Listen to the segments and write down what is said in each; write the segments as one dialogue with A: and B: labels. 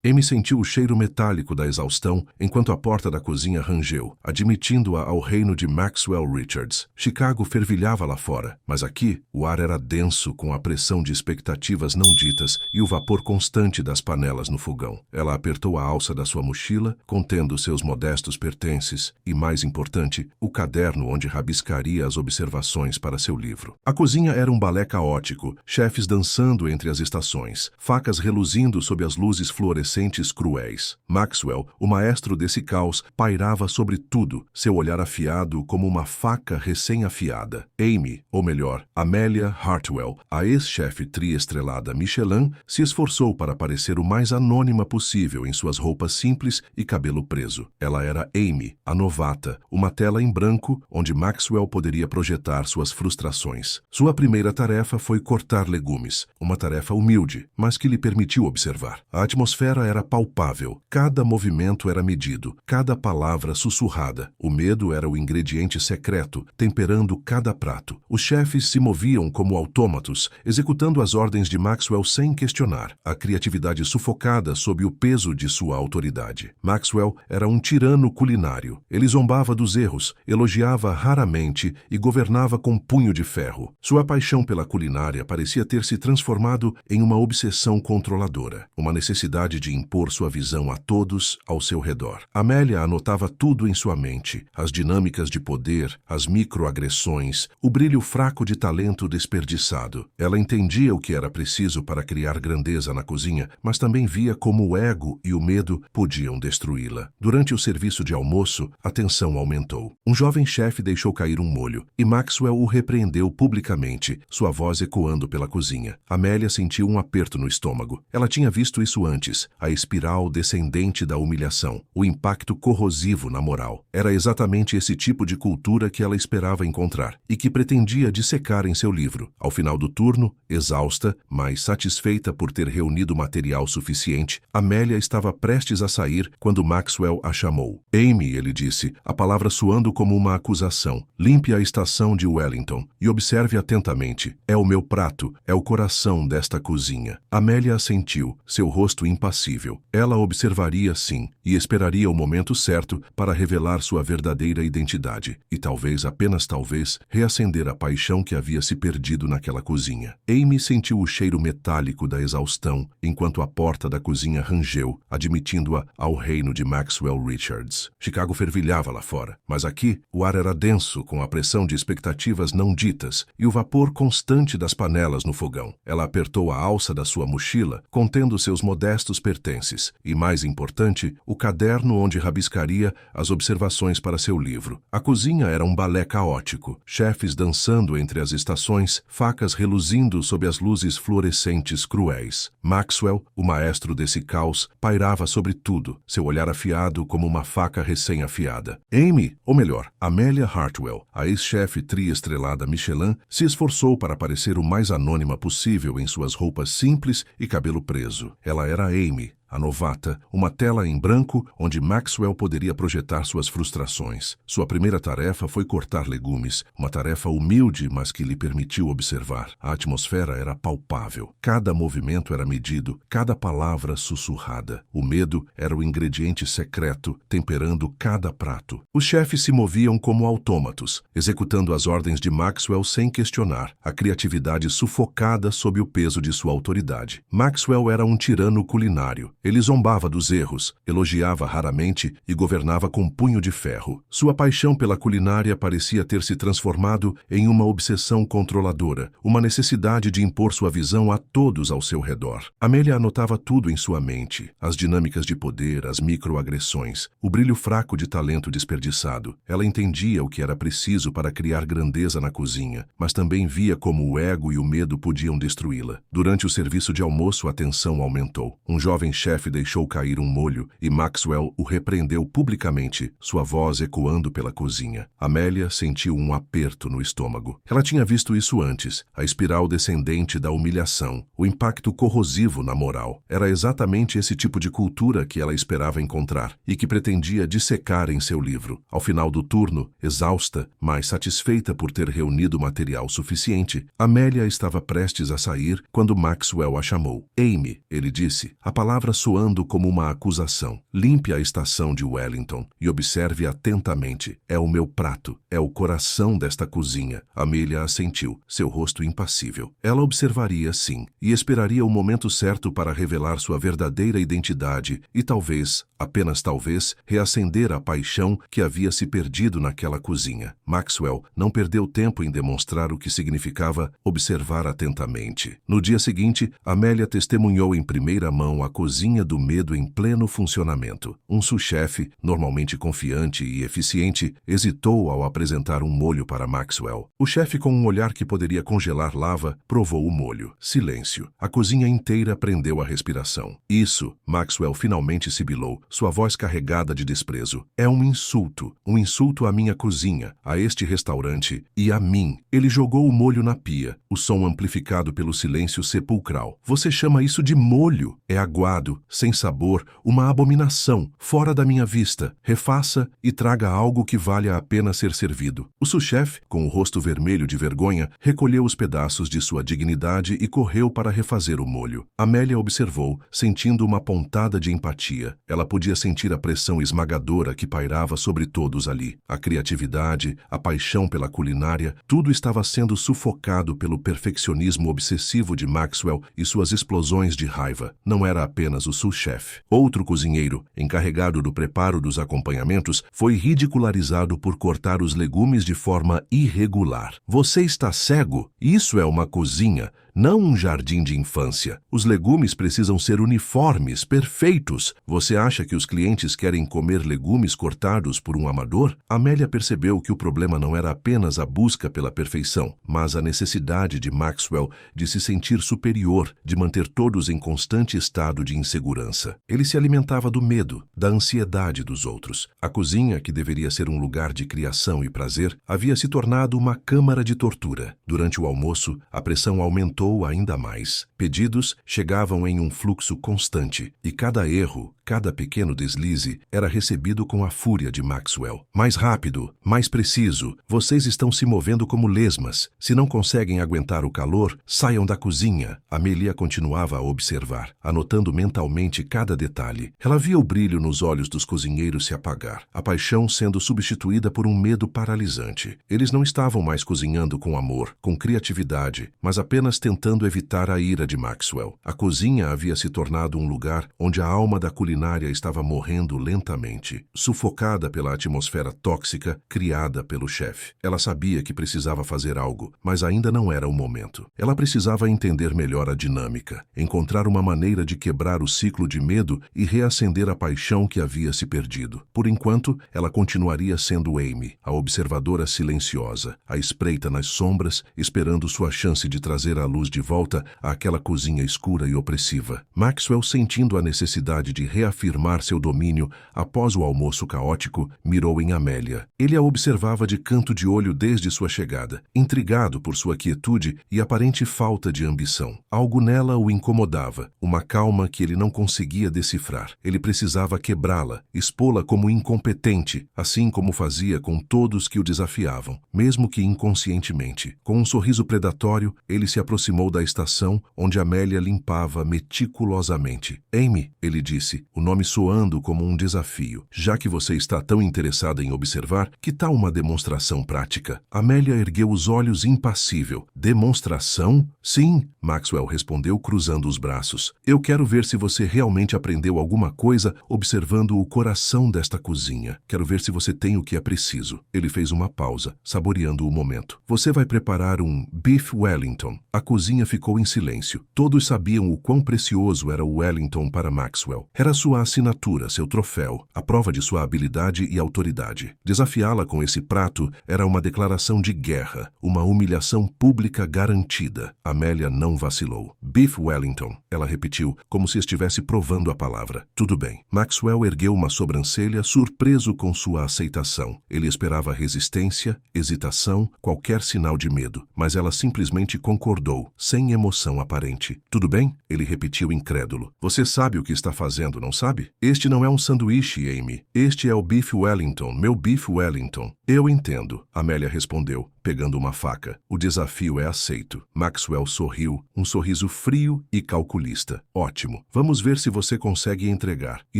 A: Amy sentiu o cheiro metálico da exaustão enquanto a porta da cozinha rangeu, admitindo-a ao reino de Maxwell Richards. Chicago fervilhava lá fora, mas aqui o ar era denso com a pressão de expectativas não ditas e o vapor constante das panelas no fogão. Ela apertou a alça da sua mochila, contendo seus modestos pertences e, mais importante, o caderno onde rabiscaria as observações para seu livro. A cozinha era um balé caótico, chefes dançando entre as estações, facas reluzindo sob as luzes fluorescentes cruéis. Maxwell, o maestro desse caos, pairava sobre tudo, seu olhar afiado como uma faca recém-afiada. Amy, ou melhor, Amelia Hartwell, a ex-chefe tri-estrelada Michelin, se esforçou para parecer o mais anônima possível em suas roupas simples e cabelo preso. Ela era Amy, a novata, uma tela em branco onde Maxwell poderia projetar suas frustrações. Sua primeira tarefa foi cortar legumes, uma tarefa humilde, mas que lhe permitiu observar. A atmosfera era palpável, cada movimento era medido, cada palavra sussurrada. O medo era o ingrediente secreto, temperando cada prato. Os chefes se moviam como autômatos, executando as ordens de Maxwell sem questionar, a criatividade sufocada sob o peso de sua autoridade. Maxwell era um tirano culinário. Ele zombava dos erros, elogiava raramente e governava com punho de ferro. Sua paixão pela culinária parecia ter se transformado em uma obsessão controladora, uma necessidade de impor sua visão a todos ao seu redor. Amélia anotava tudo em sua mente, as dinâmicas de poder, as microagressões, o brilho fraco de talento desperdiçado. Ela entendia o que era preciso para criar grandeza na cozinha, mas também via como o ego e o medo podiam destruí-la. Durante o serviço de almoço, a tensão aumentou. Um jovem chefe deixou cair um molho, e Maxwell o repreendeu publicamente, sua voz ecoando pela cozinha. Amélia sentiu um aperto no estômago. Ela tinha visto isso antes, a espiral descendente da humilhação, o impacto corrosivo na moral. Era exatamente esse tipo de cultura que ela esperava encontrar e que pretendia dissecar em seu livro. Ao final do turno, exausta, mas satisfeita por ter reunido material suficiente, Amélia estava prestes a sair quando Maxwell a chamou. Amy, ele disse, a palavra soando como uma acusação. Limpe a estação de Wellington e observe atentamente. É o meu prato, é o coração desta cozinha. Amélia assentiu, seu rosto impassível. Ela observaria sim e esperaria o momento certo para revelar sua verdadeira identidade e talvez, apenas talvez, reacender a paixão que havia se perdido naquela cozinha. Amy sentiu o cheiro metálico da exaustão enquanto a porta da cozinha rangeu, admitindo-a ao reino de Maxwell Richards. Chicago fervilhava lá fora, mas aqui o ar era denso com a pressão de expectativas não ditas e o vapor constante das panelas no fogão. Ela apertou a alça da sua mochila, contendo seus modestos pertences e, mais importante, o caderno onde rabiscaria as observações para seu livro. A cozinha era um balé caótico, chefes dançando entre as estações, facas reluzindo sob as luzes fluorescentes cruéis. Maxwell, o maestro desse caos, pairava sobre tudo, seu olhar afiado como uma faca recém-afiada. Amy, ou melhor, Amelia Hartwell, a ex-chefe tri-estrelada Michelin, se esforçou para parecer o mais anônima possível em suas roupas simples e cabelo preso. Ela era Amy, a novata, uma tela em branco onde Maxwell poderia projetar suas frustrações. Sua primeira tarefa foi cortar legumes, uma tarefa humilde, mas que lhe permitiu observar. A atmosfera era palpável. Cada movimento era medido, cada palavra sussurrada. O medo era o ingrediente secreto, temperando cada prato. Os chefes se moviam como autômatos, executando as ordens de Maxwell sem questionar, a criatividade sufocada sob o peso de sua autoridade. Maxwell era um tirano culinário. Ele zombava dos erros, elogiava raramente e governava com punho de ferro. Sua paixão pela culinária parecia ter se transformado em uma obsessão controladora, uma necessidade de impor sua visão a todos ao seu redor. Amélia anotava tudo em sua mente, as dinâmicas de poder, as microagressões, o brilho fraco de talento desperdiçado. Ela entendia o que era preciso para criar grandeza na cozinha, mas também via como o ego e o medo podiam destruí-la. Durante o serviço de almoço, a tensão aumentou. Um jovem chefe deixou cair um molho e Maxwell o repreendeu publicamente, sua voz ecoando pela cozinha. Amélia sentiu um aperto no estômago. Ela tinha visto isso antes, a espiral descendente da humilhação, o impacto corrosivo na moral. Era exatamente esse tipo de cultura que ela esperava encontrar e que pretendia dissecar em seu livro. Ao final do turno, exausta, mas satisfeita por ter reunido material suficiente, Amélia estava prestes a sair quando Maxwell a chamou. Amy, ele disse, a palavra soando como uma acusação. Limpe a estação de Wellington e observe atentamente. É o meu prato, é o coração desta cozinha. Amelia assentiu, seu rosto impassível. Ela observaria, sim, e esperaria o momento certo para revelar sua verdadeira identidade e talvez, apenas talvez, reacender a paixão que havia se perdido naquela cozinha. Maxwell não perdeu tempo em demonstrar o que significava observar atentamente. No dia seguinte, Amelia testemunhou em primeira mão a cozinha do medo em pleno funcionamento. Um sous-chefe, normalmente confiante e eficiente, hesitou ao apresentar um molho para Maxwell. O chefe, com um olhar que poderia congelar lava, provou o molho. Silêncio. A cozinha inteira prendeu a respiração. Isso, Maxwell finalmente sibilou, sua voz carregada de desprezo. É um insulto à minha cozinha, a este restaurante e a mim. Ele jogou o molho na pia, o som amplificado pelo silêncio sepulcral. Você chama isso de molho? É aguado, sem sabor, uma abominação, fora da minha vista. Refaça e traga algo que valha a pena ser servido. O sous-chefe, com o rosto vermelho de vergonha, recolheu os pedaços de sua dignidade e correu para refazer o molho. Amelia observou, sentindo uma pontada de empatia. Ela podia sentir a pressão esmagadora que pairava sobre todos ali. A criatividade, a paixão pela culinária, tudo estava sendo sufocado pelo perfeccionismo obsessivo de Maxwell e suas explosões de raiva. Não era apenas o sous-chefe. Outro cozinheiro, encarregado do preparo dos acompanhamentos, foi ridicularizado por cortar os legumes de forma irregular. Você está cego? Isso é uma cozinha, não um jardim de infância. Os legumes precisam ser uniformes, perfeitos. Você acha que os clientes querem comer legumes cortados por um amador? Amelia percebeu que o problema não era apenas a busca pela perfeição, mas a necessidade de Maxwell de se sentir superior, de manter todos em constante estado de insegurança. Ele se alimentava do medo, da ansiedade dos outros. A cozinha, que deveria ser um lugar de criação e prazer, havia se tornado uma câmara de tortura. Durante o almoço, a pressão aumentou ainda mais. Pedidos chegavam em um fluxo constante, e cada erro, cada pequeno deslize, era recebido com a fúria de Maxwell. Mais rápido, mais preciso, vocês estão se movendo como lesmas. Se não conseguem aguentar o calor, saiam da cozinha. Amelia continuava a observar, anotando mentalmente cada detalhe. Ela via o brilho nos olhos dos cozinheiros se apagar, a paixão sendo substituída por um medo paralisante. Eles não estavam mais cozinhando com amor, com criatividade, mas apenas tentando evitar a ira de Maxwell. A cozinha havia se tornado um lugar onde a alma da culinária estava morrendo lentamente, sufocada pela atmosfera tóxica criada pelo chefe. Ela sabia que precisava fazer algo, mas ainda não era o momento. Ela precisava entender melhor a dinâmica, encontrar uma maneira de quebrar o ciclo de medo e reacender a paixão que havia se perdido. Por enquanto, ela continuaria sendo Amy, a observadora silenciosa, a espreita nas sombras, esperando sua chance de trazer à luz de volta àquela cozinha escura e opressiva. Maxwell, sentindo a necessidade de reafirmar seu domínio após o almoço caótico, mirou em Amelia. Ele a observava de canto de olho desde sua chegada, intrigado por sua quietude e aparente falta de ambição. Algo nela o incomodava, uma calma que ele não conseguia decifrar. Ele precisava quebrá-la, expô-la como incompetente, assim como fazia com todos que o desafiavam, mesmo que inconscientemente. Com um sorriso predatório, ele se aproximou da estação onde Amelia limpava meticulosamente. Amy, ele disse, o nome soando como um desafio. Já que você está tão interessada em observar, que tal uma demonstração prática? Amelia ergueu os olhos impassível. Demonstração? Sim, Maxwell respondeu cruzando os braços. Eu quero ver se você realmente aprendeu alguma coisa observando o coração desta cozinha. Quero ver se você tem o que é preciso. Ele fez uma pausa, saboreando o momento. Você vai preparar um Beef Wellington. A cozinha ficou em silêncio. Todos sabiam o quão precioso era o Wellington para Maxwell. Era sua assinatura, seu troféu, a prova de sua habilidade e autoridade. Desafiá-la com esse prato era uma declaração de guerra, uma humilhação pública garantida. Amelia não vacilou. Beef Wellington, ela repetiu, como se estivesse provando a palavra. Tudo bem. Maxwell ergueu uma sobrancelha, surpreso com sua aceitação. Ele esperava resistência, hesitação, qualquer sinal de medo, mas ela simplesmente concordou, sem emoção aparente. Tudo bem? Ele repetiu incrédulo. Você sabe o que está fazendo, não sabe? Este não é um sanduíche, Amy. Este é o Beef Wellington, meu Beef Wellington. Eu entendo, Amelia respondeu, pegando uma faca. O desafio é aceito. Maxwell sorriu, um sorriso frio e calculista. Ótimo. Vamos ver se você consegue entregar. E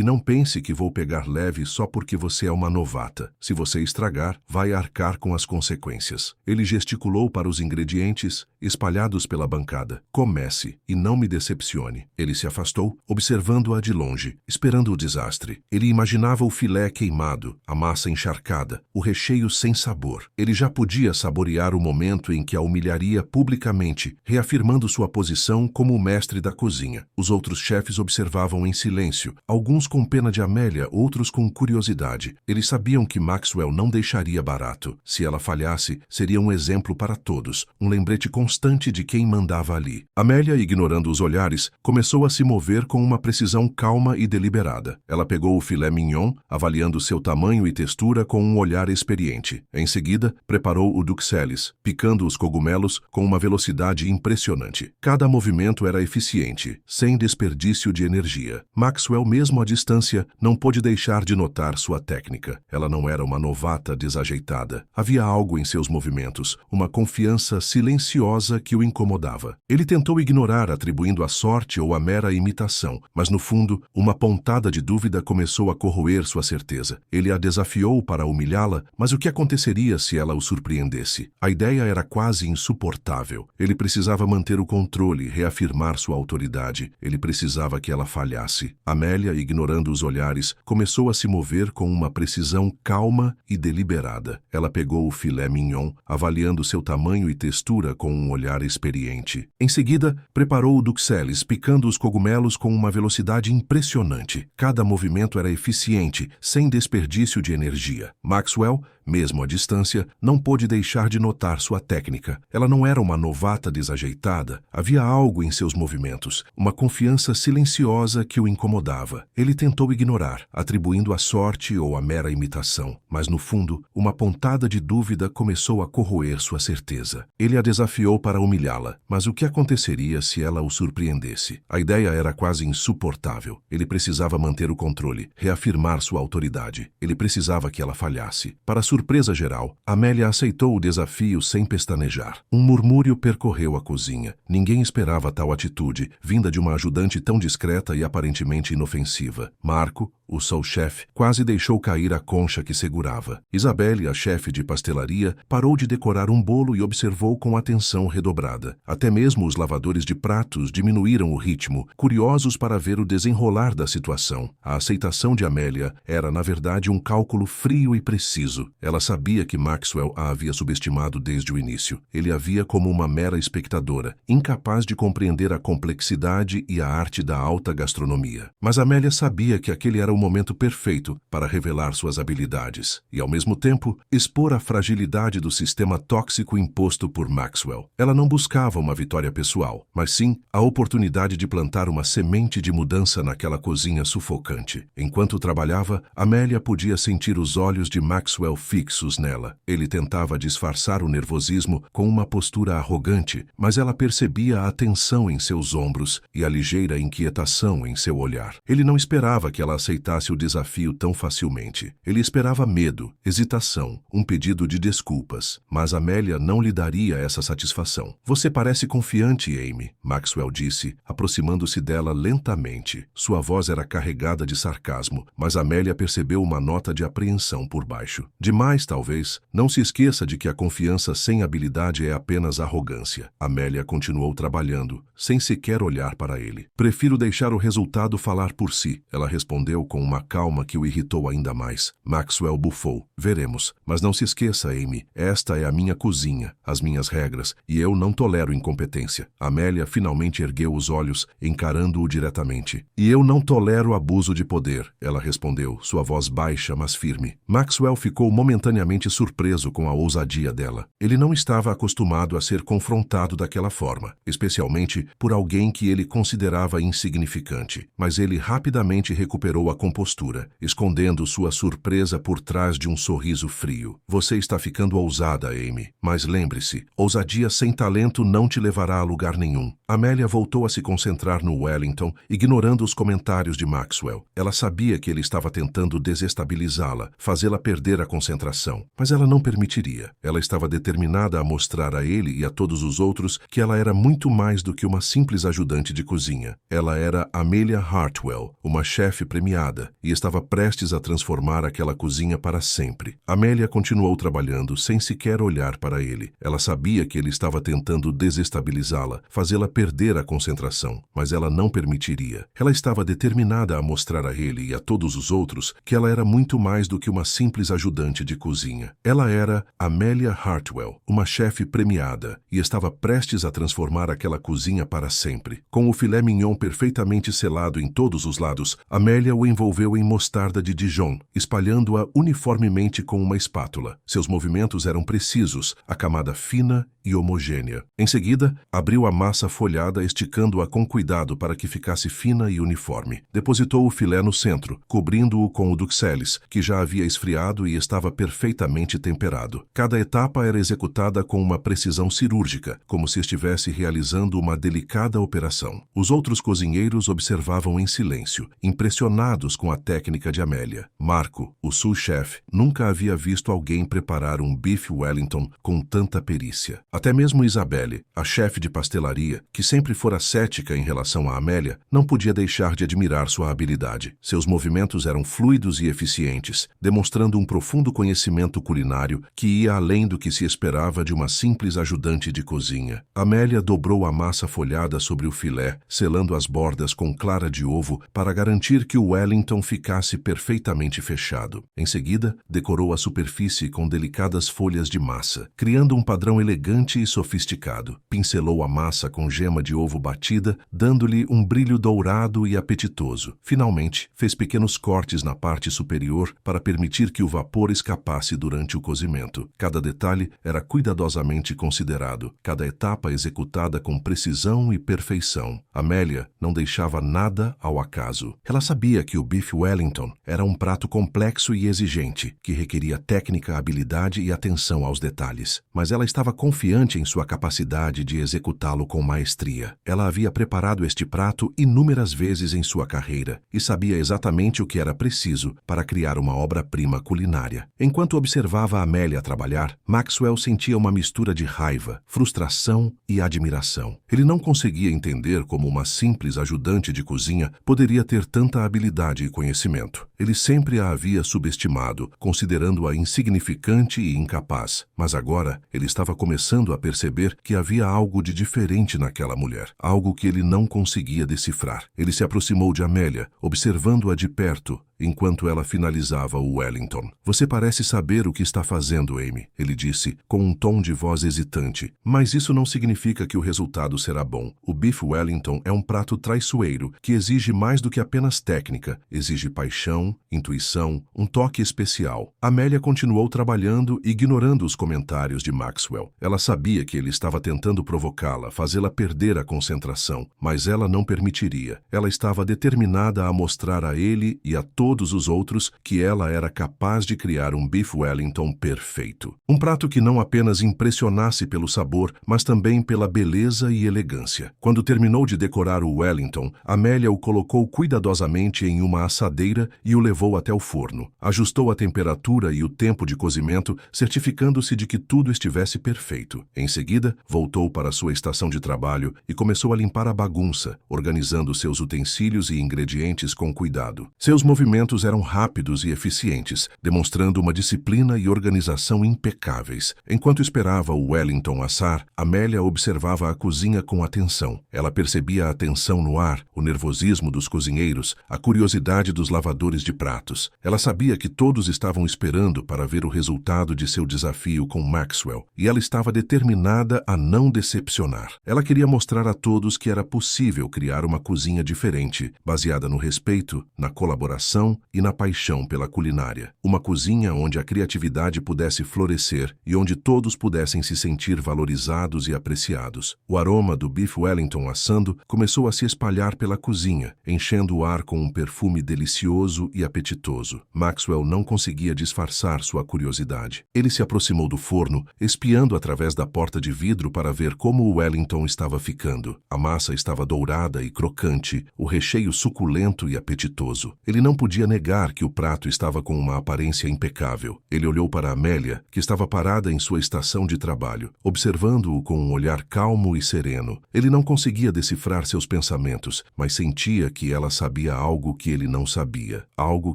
A: não pense que vou pegar leve só porque você é uma novata. Se você estragar, vai arcar com as consequências. Ele gesticulou para os ingredientes espalhados pela bancada. Comece e não me decepcione. Ele se afastou, observando-a de longe, esperando o desastre. Ele imaginava o filé queimado, a massa encharcada, o recheio sem sabor. Ele já podia saborear o momento em que a humilharia publicamente, reafirmando sua posição como o mestre da cozinha. Os outros chefes observavam em silêncio, alguns com pena de Amélia, outros com curiosidade. Eles sabiam que Maxwell não deixaria barato. Se ela falhasse, seria um exemplo para todos, um lembrete constante de quem mandava ali. Amélia, ignorando os olhares, começou a se mover com uma precisão calma e deliberada. Ela pegou o filé mignon, avaliando seu tamanho e textura com um olhar experiente. Em seguida, preparou o duxelles, picando os cogumelos com uma velocidade impressionante. Cada movimento era eficiente, sem desperdício de energia. Maxwell, mesmo à distância, não pôde deixar de notar sua técnica. Ela não era uma novata desajeitada. Havia algo em seus movimentos, uma confiança silenciosa que o incomodava. Ele tentou ignorar, atribuindo a sorte ou a mera imitação, mas no fundo, uma pontada de dúvida começou a corroer sua certeza. Ele a desafiou para humilhá-la, mas o que aconteceria se ela o surpreendesse? A ideia era quase insuportável. Ele precisava manter o controle, reafirmar sua autoridade. Ele precisava que ela falhasse. Amélia, ignorando os olhares, começou a se mover com uma precisão calma e deliberada. Ela pegou o filé mignon, avaliando seu tamanho e textura com um olhar experiente. Em seguida, preparou o duxelles, picando os cogumelos com uma velocidade impressionante. Cada movimento era eficiente, sem desperdício de energia. Maxwell, mesmo à distância, não pôde deixar de notar sua técnica. Ela não era uma novata desajeitada. Havia algo em seus movimentos, uma confiança silenciosa que o incomodava. Ele tentou ignorar, atribuindo a sorte ou a mera imitação, mas no fundo, uma pontada de dúvida começou a corroer sua certeza. Ele a desafiou para humilhá-la, mas o que aconteceria se ela o surpreendesse? A ideia era quase insuportável. Ele precisava manter o controle, reafirmar sua autoridade. Ele precisava que ela falhasse. Para surpresa geral, Amélia aceitou o desafio sem pestanejar. Um murmúrio percorreu a cozinha. Ninguém esperava tal atitude, vinda de uma ajudante tão discreta e aparentemente inofensiva. Marco, o sous-chefe, quase deixou cair a concha que segurava. Isabelle, a chefe de pastelaria, parou de decorar um bolo e observou com atenção redobrada. Até mesmo os lavadores de pratos diminuíram o ritmo, curiosos para ver o desenrolar da situação. A aceitação de Amélia era, na verdade, um cálculo frio e preciso. Ela sabia que Maxwell a havia subestimado desde o início. Ele a via como uma mera espectadora, incapaz de compreender a complexidade e a arte da alta gastronomia. Mas Amélia sabia que aquele era o momento perfeito para revelar suas habilidades e, ao mesmo tempo, expor a fragilidade do sistema tóxico imposto por Maxwell. Ela não buscava uma vitória pessoal, mas sim a oportunidade de plantar uma semente de mudança naquela cozinha sufocante. Enquanto trabalhava, Amélia podia sentir os olhos de Maxwell fixos nela. Ele tentava disfarçar o nervosismo com uma postura arrogante, mas ela percebia a tensão em seus ombros e a ligeira inquietação em seu olhar. Ele não esperava que ela aceitasse o desafio tão facilmente. Ele esperava medo, hesitação, um pedido de desculpas, mas Amélia não lhe daria essa satisfação. "Você parece confiante, Amy", Maxwell disse, aproximando-se dela lentamente. Sua voz era carregada de sarcasmo, mas Amélia percebeu uma nota de apreensão por baixo. "Demais, talvez. Não se esqueça de que a confiança sem habilidade é apenas arrogância." Amélia continuou trabalhando, sem sequer olhar para ele. "Prefiro deixar o resultado falar por si", ela respondeu com uma calma que o irritou ainda mais. Maxwell bufou. "Veremos. Mas não se esqueça, Amy, esta é a minha cozinha, as minhas regras, e eu não tolero incompetência." Amélia finalmente ergueu os olhos, encarando-o diretamente. "E eu não tolero abuso de poder", ela respondeu, sua voz baixa, mas firme. Maxwell ficou momentaneamente surpreso com a ousadia dela. Ele não estava acostumado a ser confrontado daquela forma, especialmente por alguém que ele considerava insignificante. Mas ele rapidamente recuperou a compostura, escondendo sua surpresa por trás de um sorriso frio. Você está ficando ousada, Amy. Mas lembre-se, ousadia sem talento não te levará a lugar nenhum. Amélia voltou a se concentrar no Wellington, ignorando os comentários de Maxwell. Ela sabia que ele estava tentando desestabilizá-la, fazê-la perder a concentração, mas ela não permitiria. Ela estava determinada a mostrar a ele e a todos os outros que ela era muito mais do que uma simples ajudante de cozinha. Ela era Amelia Hartwell, uma chefe premiada, e estava prestes a transformar aquela cozinha para sempre. Amélia continuou trabalhando sem sequer olhar para ele. Ela sabia que ele estava tentando desestabilizá-la, fazê-la perder a concentração, mas ela não permitiria. Ela estava determinada a mostrar a ele e a todos os outros que ela era muito mais do que uma simples ajudante de cozinha. Ela era Amelia Hartwell, uma chefe premiada, e estava prestes a transformar aquela cozinha para sempre. Com o filé mignon perfeitamente selado em todos os lados, Amélia o envolveu em mostarda de Dijon, espalhando-a uniformemente com uma espátula. Seus movimentos eram precisos, a camada fina e homogênea. Em seguida, abriu a massa folhada, esticando-a com cuidado para que ficasse fina e uniforme. Depositou o filé no centro, cobrindo-o com o duxelles, que já havia esfriado e estava perfeitamente temperado. Cada etapa era executada com uma precisão cirúrgica, como se estivesse realizando uma delicada operação. Os outros cozinheiros observavam em silêncio, impressionados com a técnica de Amélia. Marco, o sous-chefe, nunca havia visto alguém preparar um bife Wellington com tanta perícia. Até mesmo Isabelle, a chefe de pastelaria, que sempre fora cética em relação a Amélia, não podia deixar de admirar sua habilidade. Seus movimentos eram fluidos e eficientes, demonstrando um profundo conhecimento culinário que ia além do que se esperava de uma simples ajudante de cozinha. Amélia dobrou a massa folhada sobre o filé, selando as bordas com clara de ovo para garantir que o Wellington ficasse perfeitamente fechado. Em seguida, decorou a superfície com delicadas folhas de massa, criando um padrão elegante e sofisticado. Pincelou a massa com gema de ovo batida, dando-lhe um brilho dourado e apetitoso. Finalmente, fez pequenos cortes na parte superior para permitir que o vapor escapasse durante o cozimento. Cada detalhe era cuidadosamente considerado, cada etapa executada com precisão e perfeição. Amélia não deixava nada ao acaso. Ela sabia que o bife Wellington era um prato complexo e exigente, que requeria técnica, habilidade e atenção aos detalhes. Mas ela estava confiante em sua capacidade de executá-lo com maestria. Ela havia preparado este prato inúmeras vezes em sua carreira e sabia exatamente o que era preciso para criar uma obra-prima culinária. Enquanto observava Amélia trabalhar, Maxwell sentia uma mistura de raiva, frustração e admiração. Ele não conseguia entender como uma simples ajudante de cozinha poderia ter tanta habilidade e conhecimento. Ele sempre a havia subestimado, considerando-a insignificante e incapaz, mas agora ele estava começando a perceber que havia algo de diferente naquela mulher, algo que ele não conseguia decifrar. Ele se aproximou de Amélia, observando-a de perto, enquanto ela finalizava o Wellington. Você parece saber o que está fazendo, Amy, ele disse, com um tom de voz hesitante. Mas isso não significa que o resultado será bom. O bife Wellington é um prato traiçoeiro que exige mais do que apenas técnica, exige paixão, intuição, um toque especial. Amélia continuou trabalhando, ignorando os comentários de Maxwell. Ela sabia que ele estava tentando provocá-la, fazê-la perder a concentração, mas ela não permitiria. Ela estava determinada a mostrar a ele e a todos os outros que ela era capaz de criar um bife Wellington perfeito. Um prato que não apenas impressionasse pelo sabor, mas também pela beleza e elegância. Quando terminou de decorar o Wellington, Amélia o colocou cuidadosamente em uma assadeira e o levou até o forno. Ajustou a temperatura e o tempo de cozimento, certificando-se de que tudo estivesse perfeito. Em seguida, voltou para sua estação de trabalho e começou a limpar a bagunça, organizando seus utensílios e ingredientes com cuidado. Seus movimentos eram rápidos e eficientes, demonstrando uma disciplina e organização impecáveis. Enquanto esperava o Wellington assar, Amélia observava a cozinha com atenção. Ela percebia a tensão no ar, o nervosismo dos cozinheiros, a curiosidade dos lavadores de pratos. Ela sabia que todos estavam esperando para ver o resultado de seu desafio com Maxwell, e ela estava determinada a não decepcionar. Ela queria mostrar a todos que era possível criar uma cozinha diferente, baseada no respeito, na colaboração tradição e na paixão pela culinária. Uma cozinha onde a criatividade pudesse florescer e onde todos pudessem se sentir valorizados e apreciados. O aroma do Beef Wellington assando começou a se espalhar pela cozinha, enchendo o ar com um perfume delicioso e apetitoso. Maxwell não conseguia disfarçar sua curiosidade. Ele se aproximou do forno, espiando através da porta de vidro para ver como o Wellington estava ficando. A massa estava dourada e crocante, o recheio suculento e apetitoso. Ele não podia negar que o prato estava com uma aparência impecável. Ele olhou para Amélia, que estava parada em sua estação de trabalho, observando-o com um olhar calmo e sereno. Ele não conseguia decifrar seus pensamentos, mas sentia que ela sabia algo que ele não sabia, algo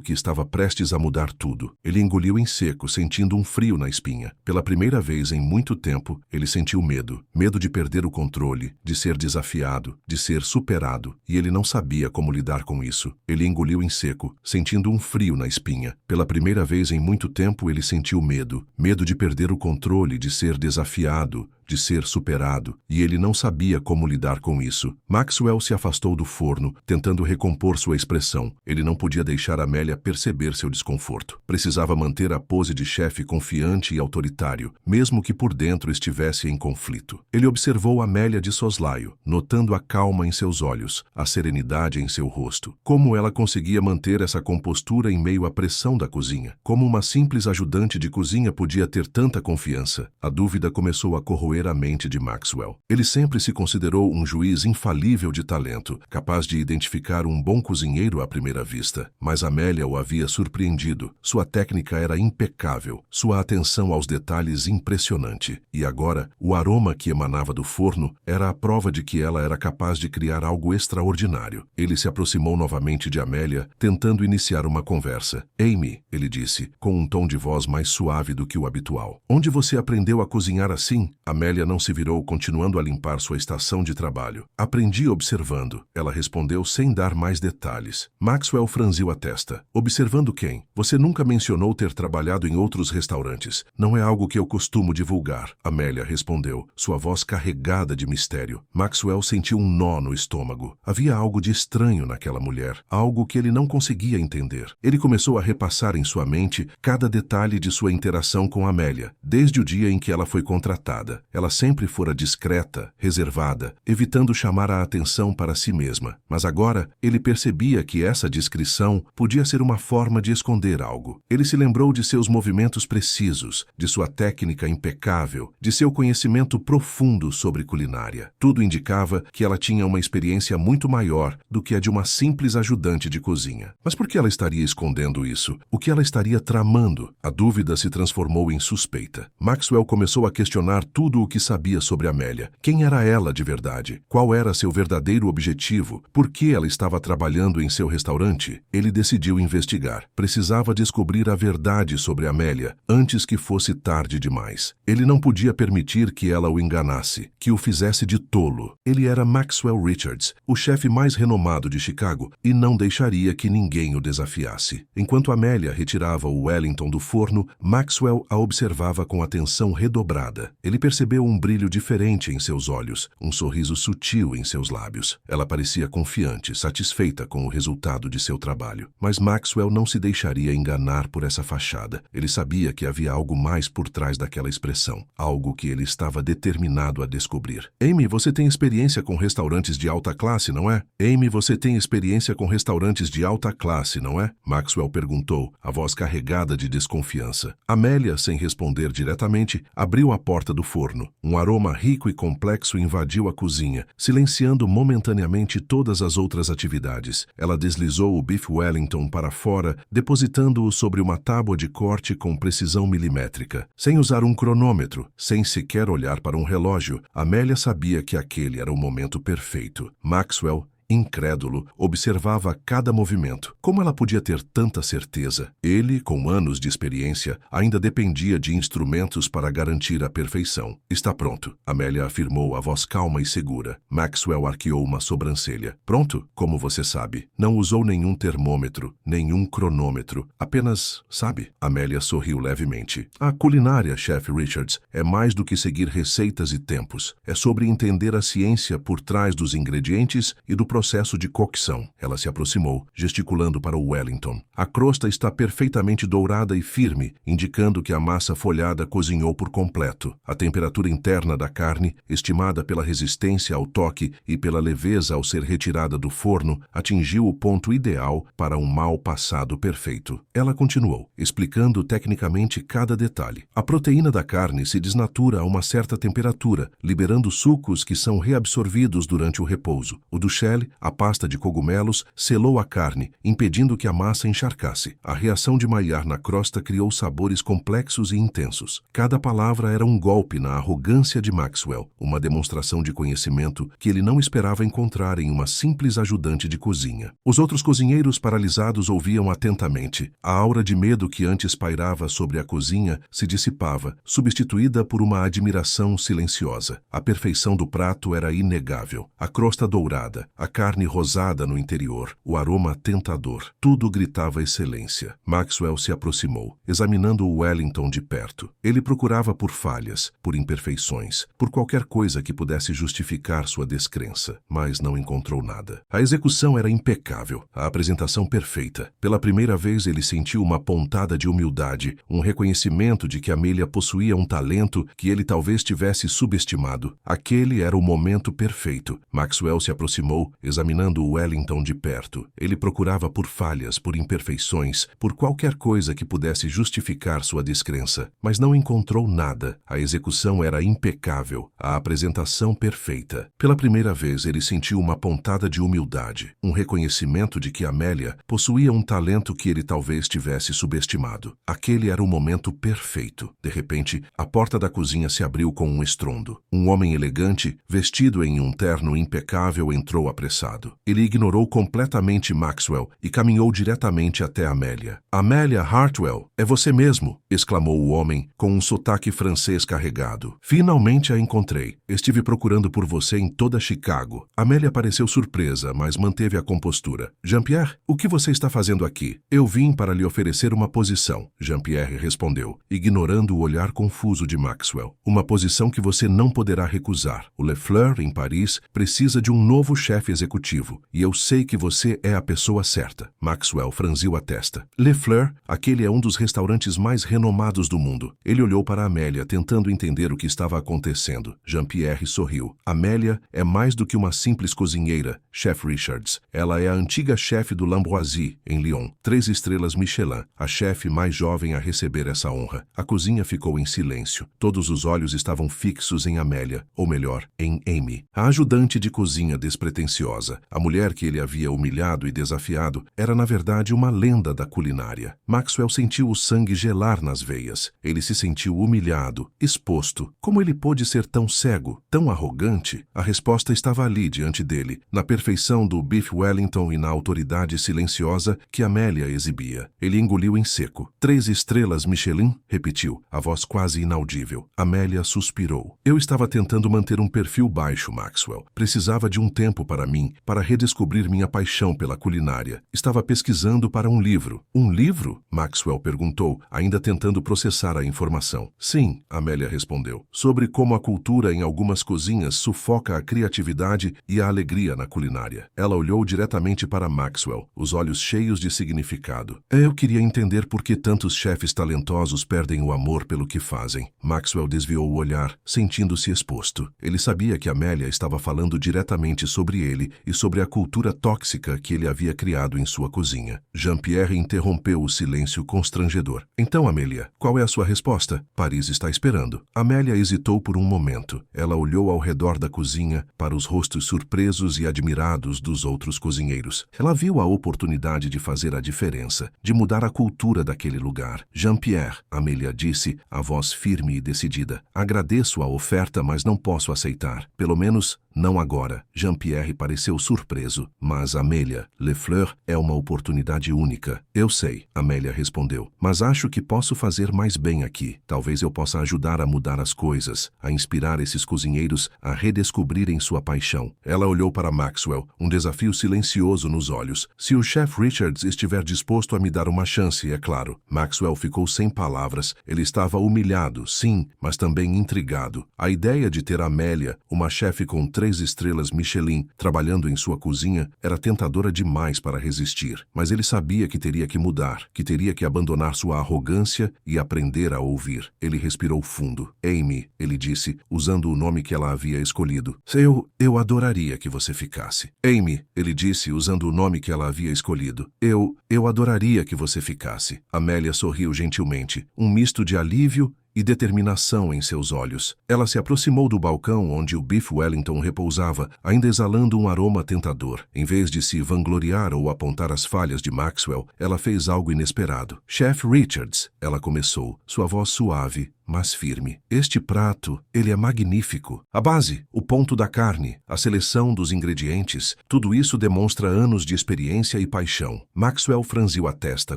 A: que estava prestes a mudar tudo. Ele engoliu em seco, sentindo um frio na espinha. Pela primeira vez em muito tempo, ele sentiu medo. Medo de perder o controle, de ser desafiado, de ser superado, e ele não sabia como lidar com isso. Ele engoliu em seco, sentindo um frio na espinha. Pela primeira vez em muito tempo, ele sentiu medo. Medo de perder o controle, de ser desafiado, de ser superado, e ele não sabia como lidar com isso. Maxwell se afastou do forno, tentando recompor sua expressão. Ele não podia deixar Amélia perceber seu desconforto. Precisava manter a pose de chefe confiante e autoritário, mesmo que por dentro estivesse em conflito. Ele observou Amélia de soslaio, notando a calma em seus olhos, a serenidade em seu rosto. Como ela conseguia manter essa compostura em meio à pressão da cozinha? Como uma simples ajudante de cozinha podia ter tanta confiança? A dúvida começou a corroer a mente de Maxwell. Ele sempre se considerou um juiz infalível de talento, capaz de identificar um bom cozinheiro à primeira vista. Mas Amélia o havia surpreendido. Sua técnica era impecável, sua atenção aos detalhes impressionante. E agora, o aroma que emanava do forno era a prova de que ela era capaz de criar algo extraordinário. Ele se aproximou novamente de Amélia, tentando iniciar uma conversa. Amy, ele disse, com um tom de voz mais suave do que o habitual. Onde você aprendeu a cozinhar assim? Amélia não se virou, continuando a limpar sua estação de trabalho. Aprendi observando, ela respondeu sem dar mais detalhes. Maxwell franziu a testa. Observando quem? Você nunca mencionou ter trabalhado em outros restaurantes. Não é algo que eu costumo divulgar, Amélia respondeu, sua voz carregada de mistério. Maxwell sentiu um nó no estômago. Havia algo de estranho naquela mulher, algo que ele não conseguia entender. Ele começou a repassar em sua mente cada detalhe de sua interação com Amélia, desde o dia em que ela foi contratada. Ela sempre fora discreta, reservada, evitando chamar a atenção para si mesma. Mas agora, ele percebia que essa discrição podia ser uma forma de esconder algo. Ele se lembrou de seus movimentos precisos, de sua técnica impecável, de seu conhecimento profundo sobre culinária. Tudo indicava que ela tinha uma experiência muito maior do que a de uma simples ajudante de cozinha. Mas por que ela estaria escondendo isso? O que ela estaria tramando? A dúvida se transformou em suspeita. Maxwell começou a questionar tudo o que sabia sobre Amélia. Quem era ela de verdade? Qual era seu verdadeiro objetivo? Por que ela estava trabalhando em seu restaurante? Ele decidiu investigar. Precisava descobrir a verdade sobre Amélia antes que fosse tarde demais. Ele não podia permitir que ela o enganasse, que o fizesse de tolo. Ele era Maxwell Richards, o chefe mais renomado de Chicago, e não deixaria que ninguém o desafiasse. Enquanto Amélia retirava o Wellington do forno, Maxwell a observava com atenção redobrada. Ele percebeu um brilho diferente em seus olhos, um sorriso sutil em seus lábios. Ela parecia confiante, satisfeita com o resultado de seu trabalho. Mas Maxwell não se deixaria enganar por essa fachada. Ele sabia que havia algo mais por trás daquela expressão, algo que ele estava determinado a descobrir. Amy, você tem experiência com restaurantes de alta classe, não é? Amy, você tem experiência com restaurantes de alta classe, não é? Maxwell perguntou, a voz carregada de desconfiança. Amélia, sem responder diretamente, abriu a porta do forno. Um aroma rico e complexo invadiu a cozinha, silenciando momentaneamente todas as outras atividades. Ela deslizou o Beef Wellington para fora, depositando-o sobre uma tábua de corte com precisão milimétrica. Sem usar um cronômetro, sem sequer olhar para um relógio, Amélia sabia que aquele era o momento perfeito. Maxwell, incrédulo, observava cada movimento. Como ela podia ter tanta certeza? Ele, com anos de experiência, ainda dependia de instrumentos para garantir a perfeição. Está pronto, Amélia afirmou a voz calma e segura. Maxwell arqueou uma sobrancelha. Pronto? Como você sabe. Não usou nenhum termômetro, nenhum cronômetro. Apenas, sabe? Amélia sorriu levemente. A culinária, chefe Richards, é mais do que seguir receitas e tempos. É sobre entender a ciência por trás dos ingredientes e do processo de cocção. Ela se aproximou, gesticulando para o Wellington. A crosta está perfeitamente dourada e firme, indicando que a massa folhada cozinhou por completo. A temperatura interna da carne, estimada pela resistência ao toque e pela leveza ao ser retirada do forno, atingiu o ponto ideal para um mal passado perfeito. Ela continuou, explicando tecnicamente cada detalhe. A proteína da carne se desnatura a uma certa temperatura, liberando sucos que são reabsorvidos durante o repouso. O duchelle, a pasta de cogumelos, selou a carne, impedindo que a massa encharcasse. A reação de Maillard na crosta criou sabores complexos e intensos. Cada palavra era um golpe na arrogância de Maxwell, uma demonstração de conhecimento que ele não esperava encontrar em uma simples ajudante de cozinha. Os outros cozinheiros paralisados ouviam atentamente. A aura de medo que antes pairava sobre a cozinha se dissipava, substituída por uma admiração silenciosa. A perfeição do prato era inegável. A crosta dourada, a carne rosada no interior, o aroma tentador. Tudo gritava excelência. Maxwell se aproximou, examinando o Wellington de perto. Ele procurava por falhas, por imperfeições, por qualquer coisa que pudesse justificar sua descrença, mas não encontrou nada. A execução era impecável, a apresentação perfeita. Pela primeira vez ele sentiu uma pontada de humildade, um reconhecimento de que Amelia possuía um talento que ele talvez tivesse subestimado. Aquele era o momento perfeito. Maxwell se aproximou, examinando o Wellington de perto. Ele procurava por falhas, por imperfeições, por qualquer coisa que pudesse justificar sua descrença, mas não encontrou nada. A execução era impecável, a apresentação perfeita. Pela primeira vez ele sentiu uma pontada de humildade, um reconhecimento de que Amelia possuía um talento que ele talvez tivesse subestimado. Aquele era o momento perfeito. De repente, a porta da cozinha se abriu com um estrondo. Um homem elegante, vestido em um terno impecável, entrou apressado. Ele ignorou completamente Maxwell e caminhou diretamente até Amelia. "Amelia Hartwell, é você mesmo!" exclamou o homem, com um sotaque francês carregado. "Finalmente a encontrei. Estive procurando por você em toda Chicago." Amelia pareceu surpresa, mas manteve a compostura. "Jean-Pierre, o que você está fazendo aqui?" "Eu vim para lhe oferecer uma posição", Jean-Pierre respondeu, ignorando o olhar confuso de Maxwell. "Uma posição que você não poderá recusar. O Lefleur, em Paris, precisa de um novo chefe executivo, e eu sei que você é a pessoa certa." Maxwell franziu a testa. Lefleur, aquele é um dos restaurantes mais renomados do mundo. Ele olhou para Amelia, tentando entender o que estava acontecendo. Jean-Pierre sorriu. "Amelia é mais do que uma simples cozinheira, Chef Richards. Ela é a antiga chefe do L'Ambroisie, em Lyon. 3 estrelas Michelin, a chefe mais jovem a receber essa honra." A cozinha ficou em silêncio. Todos os olhos estavam fixos em Amelia, ou melhor, em Amy. A ajudante de cozinha despretensiosa, a mulher que ele havia humilhado e desafiado, era na verdade uma lenda da culinária. Maxwell sentiu o sangue gelar nas veias. Ele se sentiu humilhado, exposto. Como ele pôde ser tão cego, tão arrogante? A resposta estava ali diante dele, na perfeição do Beef Wellington e na autoridade silenciosa que Amelia exibia. Ele engoliu em seco. 3 estrelas Michelin? Repetiu, a voz quase inaudível. Amelia suspirou. "Eu estava tentando manter um perfil baixo, Maxwell. Precisava de um tempo para mim, para redescobrir minha paixão pela culinária. Estava pesquisando para um livro." "Um livro?" Maxwell perguntou, ainda tentando processar a informação. "Sim", Amelia respondeu, "sobre como a cultura em algumas cozinhas sufoca a criatividade e a alegria na culinária." Ela olhou diretamente para Maxwell, os olhos cheios de significado. "Eu queria entender por que tantos chefes talentosos perdem o amor pelo que fazem." Maxwell desviou o olhar, sentindo-se exposto. Ele sabia que Amelia estava falando diretamente sobre ele e sobre a cultura tóxica que ele havia criado em sua cozinha. Jean-Pierre interrompeu o silêncio constrangedor. "Então, Amelia, qual é a sua resposta? Paris está esperando." Amelia hesitou por um momento. Ela olhou ao redor da cozinha, para os rostos surpresos e admirados dos outros cozinheiros. Ela viu a oportunidade de fazer a diferença, de mudar a cultura daquele lugar. "Jean-Pierre", Amelia disse, a voz firme e decidida, "agradeço a oferta, mas não posso aceitar. Pelo menos, não agora." Jean-Pierre pareceu surpreso. "Mas, Amelia, Lefleur é uma oportunidade única." "Eu sei", Amelia respondeu, "mas acho que posso fazer mais bem aqui. Talvez eu possa ajudar a mudar as coisas, a inspirar esses cozinheiros a redescobrirem sua paixão." Ela olhou para Maxwell, um desafio silencioso nos olhos. "Se o Chef Richards estiver disposto a me dar uma chance, é claro." Maxwell ficou sem palavras. Ele estava humilhado, sim, mas também intrigado. A ideia de ter Amelia, uma chefe com 3 3 estrelas Michelin trabalhando em sua cozinha era tentadora demais para resistir, mas ele sabia que teria que mudar, que teria que abandonar sua arrogância e aprender a ouvir. Ele respirou fundo. Amy, ele disse, usando o nome que ela havia escolhido. Eu adoraria que você ficasse. Amy, ele disse, usando o nome que ela havia escolhido. Eu adoraria que você ficasse. Amélia sorriu gentilmente, um misto de alívio e determinação em seus olhos. Ela se aproximou do balcão onde o Beef Wellington repousava, ainda exalando um aroma tentador. Em vez de se vangloriar ou apontar as falhas de Maxwell, ela fez algo inesperado. Chef Richards, ela começou, sua voz suave, mas firme. Este prato, ele é magnífico. A base, o ponto da carne, a seleção dos ingredientes, tudo isso demonstra anos de experiência e paixão. Maxwell franziu a testa,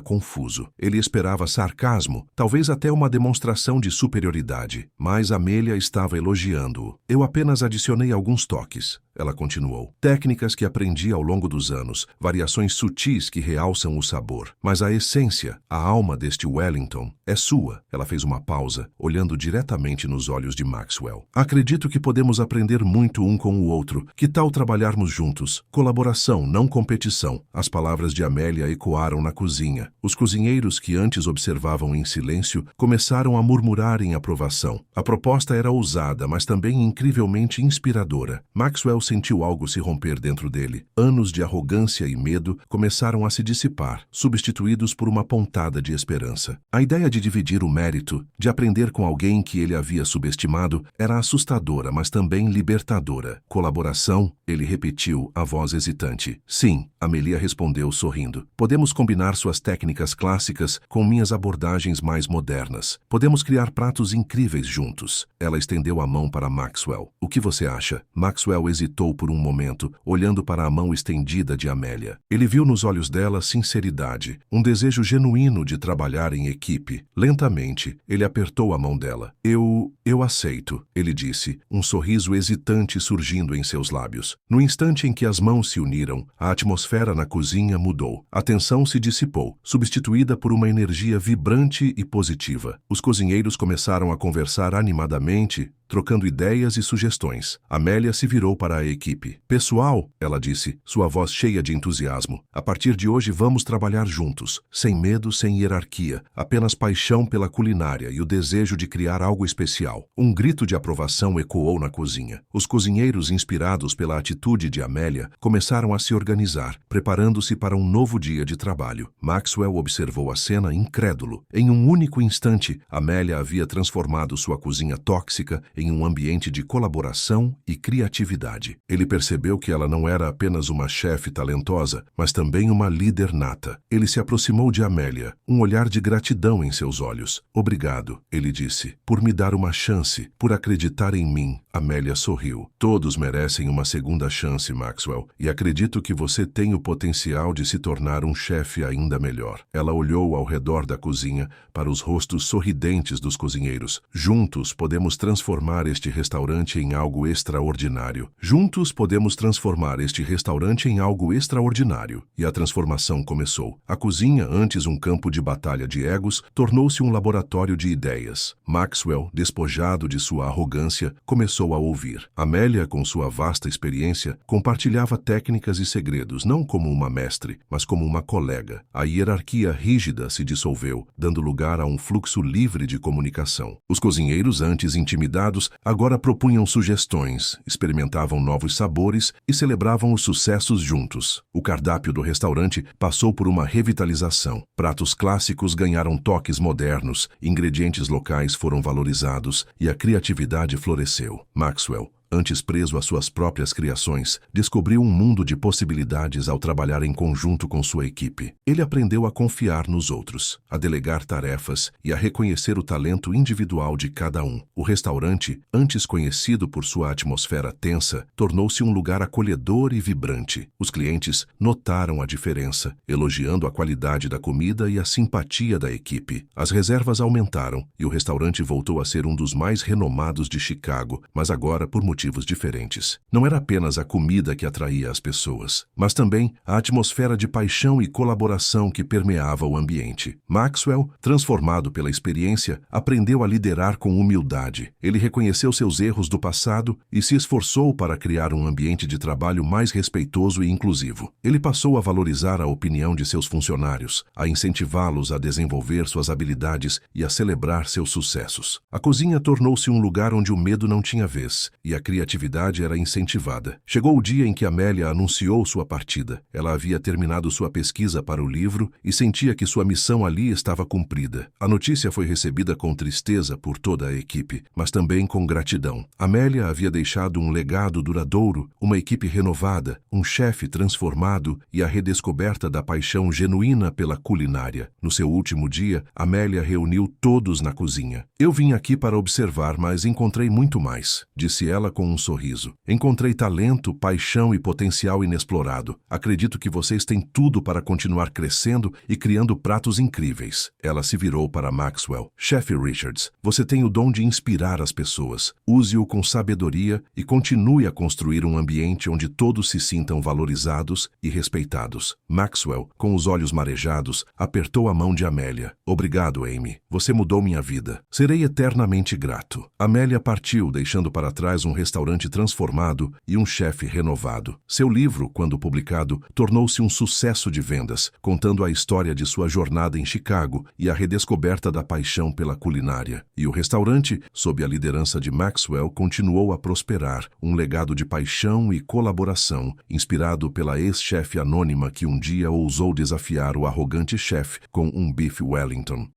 A: confuso. Ele esperava sarcasmo, talvez até uma demonstração de superioridade, mas Amélia estava elogiando-o. Eu apenas adicionei alguns toques. Ela continuou. Técnicas que aprendi ao longo dos anos, variações sutis que realçam o sabor. Mas a essência, a alma deste Wellington, é sua. Ela fez uma pausa, olhando diretamente nos olhos de Maxwell. Acredito que podemos aprender muito um com o outro. Que tal trabalharmos juntos? Colaboração, não competição. As palavras de Amélia ecoaram na cozinha. Os cozinheiros que antes observavam em silêncio começaram a murmurar em aprovação. A proposta era ousada, mas também incrivelmente inspiradora. Maxwell sentiu algo se romper dentro dele. Anos de arrogância e medo começaram a se dissipar, substituídos por uma pontada de esperança. A ideia de dividir o mérito, de aprender com alguém que ele havia subestimado, era assustadora, mas também libertadora. Colaboração, ele repetiu, a voz hesitante. Sim, Amélia respondeu sorrindo. Podemos combinar suas técnicas clássicas com minhas abordagens mais modernas. Podemos criar pratos incríveis juntos. Ela estendeu a mão para Maxwell. O que você acha? Maxwell hesitou por um momento, olhando para a mão estendida de Amélia. Ele viu nos olhos dela sinceridade, um desejo genuíno de trabalhar em equipe. Lentamente, ele apertou a mão dela. Eu aceito, ele disse, um sorriso hesitante surgindo em seus lábios. No instante em que as mãos se uniram, a atmosfera na cozinha mudou. A tensão se dissipou, substituída por uma energia vibrante e positiva. Os cozinheiros começaram a conversar animadamente, trocando ideias e sugestões. Amélia se virou para a equipe. Pessoal, ela disse, sua voz cheia de entusiasmo, a partir de hoje vamos trabalhar juntos, sem medo, sem hierarquia, apenas paixão pela culinária e o desejo de criar algo especial. Um grito de aprovação ecoou na cozinha. Os cozinheiros, inspirados pela atitude de Amélia, começaram a se organizar, preparando-se para um novo dia de trabalho. Maxwell observou a cena incrédulo. Em um único instante, Amélia havia transformado sua cozinha tóxica em um ambiente de colaboração e criatividade. Ele percebeu que ela não era apenas uma chefe talentosa, mas também uma líder nata. Ele se aproximou de Amélia, um olhar de gratidão em seus olhos. Obrigado, ele disse, por me dar uma chance, por acreditar em mim. Amélia sorriu. Todos merecem uma segunda chance, Maxwell, e acredito que você tem o potencial de se tornar um chefe ainda melhor. Ela olhou ao redor da cozinha para os rostos sorridentes dos cozinheiros. Juntos podemos transformar este restaurante em algo extraordinário. Juntos podemos transformar este restaurante em algo extraordinário. E a transformação começou. A cozinha, antes um campo de batalha de egos, tornou-se um laboratório de ideias. Maxwell, despojado de sua arrogância, começou a ouvir. Amélia, com sua vasta experiência, compartilhava técnicas e segredos, não como uma mestre, mas como uma colega. A hierarquia rígida se dissolveu, dando lugar a um fluxo livre de comunicação. Os cozinheiros, antes intimidados, agora propunham sugestões, experimentavam novos sabores e celebravam os sucessos juntos. O cardápio do restaurante passou por uma revitalização. Pratos clássicos ganharam toques modernos, ingredientes locais foram valorizados e a criatividade floresceu. Maxwell, antes preso às suas próprias criações, descobriu um mundo de possibilidades ao trabalhar em conjunto com sua equipe. Ele aprendeu a confiar nos outros, a delegar tarefas e a reconhecer o talento individual de cada um. O restaurante, antes conhecido por sua atmosfera tensa, tornou-se um lugar acolhedor e vibrante. Os clientes notaram a diferença, elogiando a qualidade da comida e a simpatia da equipe. As reservas aumentaram e o restaurante voltou a ser um dos mais renomados de Chicago, mas agora por motivos motivos diferentes. Não era apenas a comida que atraía as pessoas, mas também a atmosfera de paixão e colaboração que permeava o ambiente. Maxwell, transformado pela experiência, aprendeu a liderar com humildade. Ele reconheceu seus erros do passado e se esforçou para criar um ambiente de trabalho mais respeitoso e inclusivo. Ele passou a valorizar a opinião de seus funcionários, a incentivá-los a desenvolver suas habilidades e a celebrar seus sucessos. A cozinha tornou-se um lugar onde o medo não tinha vez e a criatividade era incentivada. Chegou o dia em que Amélia anunciou sua partida. Ela havia terminado sua pesquisa para o livro e sentia que sua missão ali estava cumprida. A notícia foi recebida com tristeza por toda a equipe, mas também com gratidão. Amélia havia deixado um legado duradouro, uma equipe renovada, um chefe transformado e a redescoberta da paixão genuína pela culinária. No seu último dia, Amélia reuniu todos na cozinha. "Eu vim aqui para observar, mas encontrei muito mais", disse ela com um sorriso. "Encontrei talento, paixão e potencial inexplorado. Acredito que vocês têm tudo para continuar crescendo e criando pratos incríveis." Ela se virou para Maxwell. "Chefe Richards, você tem o dom de inspirar as pessoas. Use-o com sabedoria e continue a construir um ambiente onde todos se sintam valorizados e respeitados." Maxwell, com os olhos marejados, apertou a mão de Amélia. "Obrigado, Amy. Você mudou minha vida. Serei eternamente grato." Amélia partiu, deixando para trás um restaurante transformado e um chefe renovado. Seu livro, quando publicado, tornou-se um sucesso de vendas, contando a história de sua jornada em Chicago e a redescoberta da paixão pela culinária. E o restaurante, sob a liderança de Maxwell, continuou a prosperar, um legado de paixão e colaboração, inspirado pela ex-chefe anônima que um dia ousou desafiar o arrogante chefe com um bife Wellington.